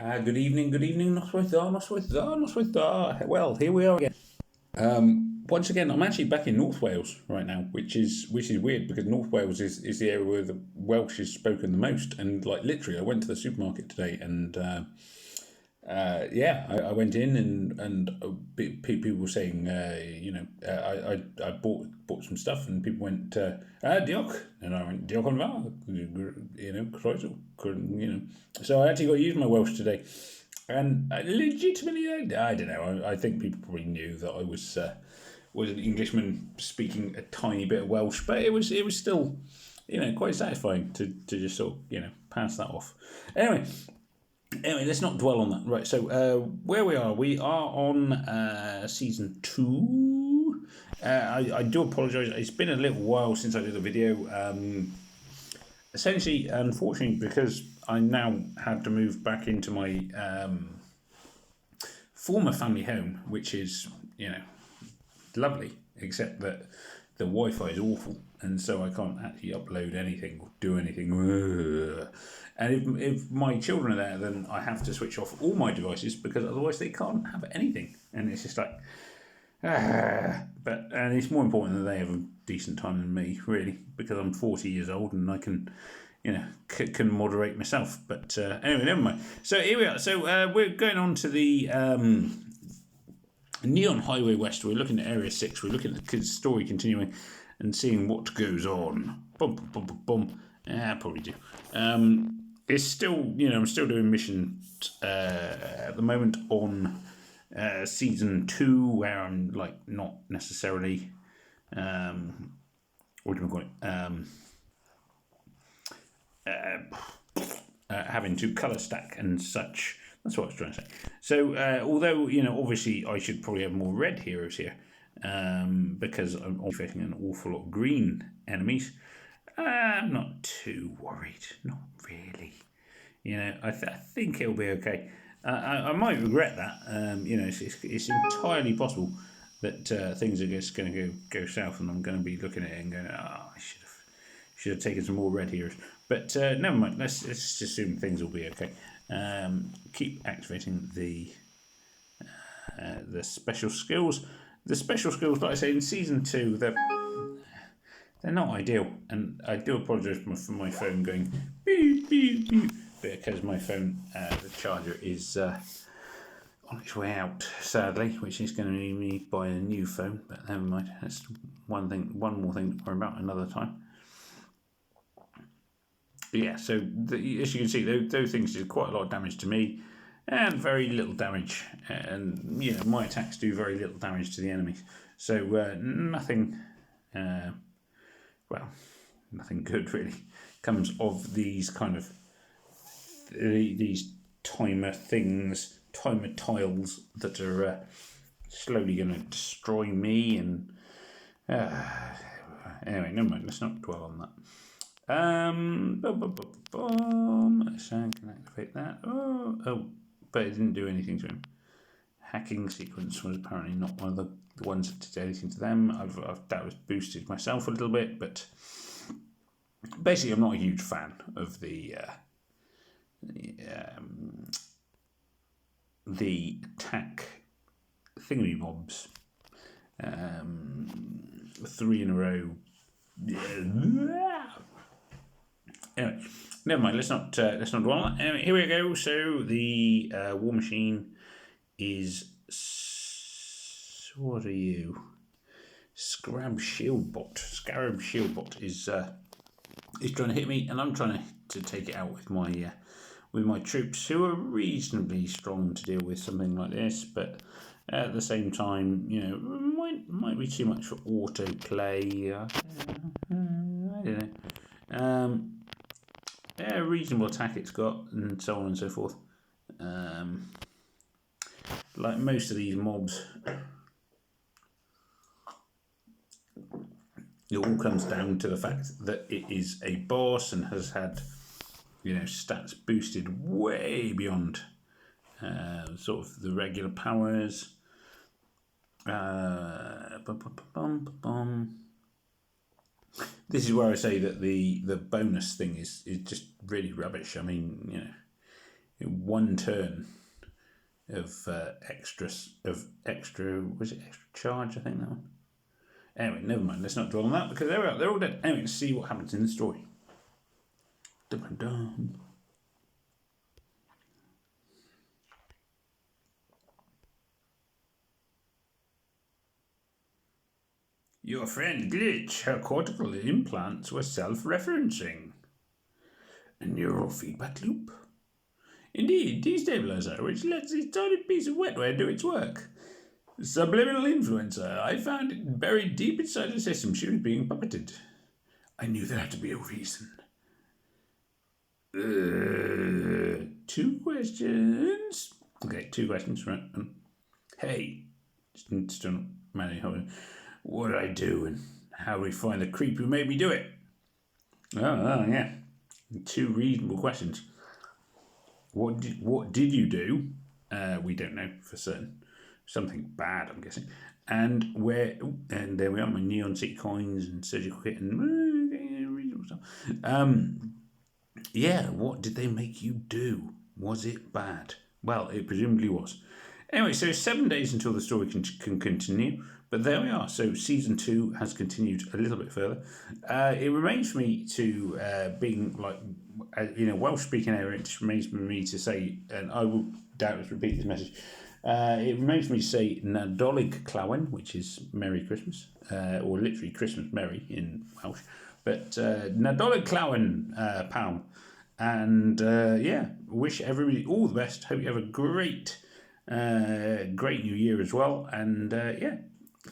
Good evening, Noswaith da, Noswaith da, Noswaith da. Well, here we are again. Once again, I'm actually back in North Wales right now, which is weird because North Wales is the area where the Welsh is spoken the most. And like literally, I went to the supermarket today, and yeah, I went in and people were saying, I bought some stuff, and people went, diolch, and I went diolch yn fawr, croeso, So I actually got to use my Welsh today, and legitimately, I don't know, I think people probably knew that I was an Englishman speaking a tiny bit of Welsh, but it was still, quite satisfying to just sort of pass that off. Anyway, let's not dwell on that. Right, so where we are on season 2. I do apologise. It's been a little while since I did a video. Essentially, unfortunately, because I now had to move back into my former family home, which is, lovely, except that the Wi-Fi is awful, and so I can't actually upload anything or do anything. And if my children are there, then I have to switch off all my devices because otherwise they can't have anything. And it's just like, and it's more important that they have a decent time than me, really, because I'm 40 years old and I can, can moderate myself. But anyway, never mind. So here we are. So we're going on to the Neon Highway West. We're looking at Area 6. We're looking at the story continuing and seeing what goes on. Bum, bum, bum, bum, bum. Yeah, I probably do. It's still, I'm still doing missions at the moment on season 2, where I'm like not necessarily, what do you call it? Having to colour stack and such. That's what I was trying to say. So, although, obviously I should probably have more red heroes here, because I'm fighting an awful lot of green enemies. I'm not too worried. Not really. I think it'll be okay. I might regret that. It's entirely possible that things are just going to go south, and I'm going to be looking at it and going, I should have taken some more red heroes. But never mind. Let's just assume things will be okay. Keep activating the special skills. The special skills, like I say, in season 2, they're not ideal, and I do apologise for my phone going beep beep beep, because my phone, the charger is on its way out, sadly, which is going to need me to buy a new phone. But never mind, that's one more thing to worry about another time. Yeah, so as you can see, those things did quite a lot of damage to me, and very little damage, and my attacks do very little damage to the enemies. So nothing. Nothing good really comes of these kind of these timer tiles that are slowly going to destroy me. And anyway, never mind. Let's not dwell on that. So I can activate that. Oh, but it didn't do anything to him. Hacking sequence was apparently not one of the ones that did anything to them. That was boosted myself a little bit, but basically I'm not a huge fan of the attack thingy mobs. 3 in a row. Anyway, never mind. Let's not dwell on that. Anyway, here we go. So the war machine is. What are you? Scarab Shieldbot. Scarab Shieldbot is trying to hit me, and I'm trying to take it out with my troops, who are reasonably strong to deal with something like this, but at the same time, might be too much for autoplay. I don't know. Reasonable attack it's got, and so on and so forth. Like most of these mobs, it all comes down to the fact that it is a boss and has had, stats boosted way beyond sort of the regular powers. This is where I say that the bonus thing is just really rubbish. I mean, one turn of extra was it extra charge? I think that one. Anyway, never mind. Let's not dwell on that because they're all dead. Anyway, let's see what happens in the story. Dun, dun, dun. Your friend Glitch, her cortical implants were self-referencing. A neural feedback loop. Indeed, destabilizer, which lets a solid piece of wetware do its work. Subliminal influencer. I found it buried deep inside the system. She was being puppeted. I knew there had to be a reason. 2 questions. Okay, 2 questions, right? Hey, still not managing. What did I do and how do we find the creep who made me do it? Oh yeah. 2 reasonable questions. What did you do? We don't know for certain. Something bad, I'm guessing. And where? And there we are. My Neon City coins and surgical kit and reasonable stuff. Yeah. What did they make you do? Was it bad? Well, it presumably was. Anyway, so 7 days until the story can continue. But there we are. So season 2 has continued a little bit further. It remains for me to being like Welsh speaking area. It just remains for me to say, and I will doubtless repeat this message. It remains for me to say Nadolig Clawen, which is Merry Christmas, or literally Christmas Merry in Welsh. But Nadolig Clawen, pal, and wish everybody all the best. Hope you have a great new year as well. And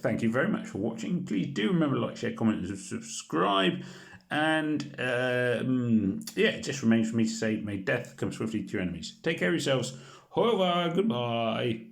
thank you very much for watching. Please do remember to like, share, comment, and subscribe. And it just remains for me to say, may death come swiftly to your enemies. Take care of yourselves. Au revoir. Goodbye.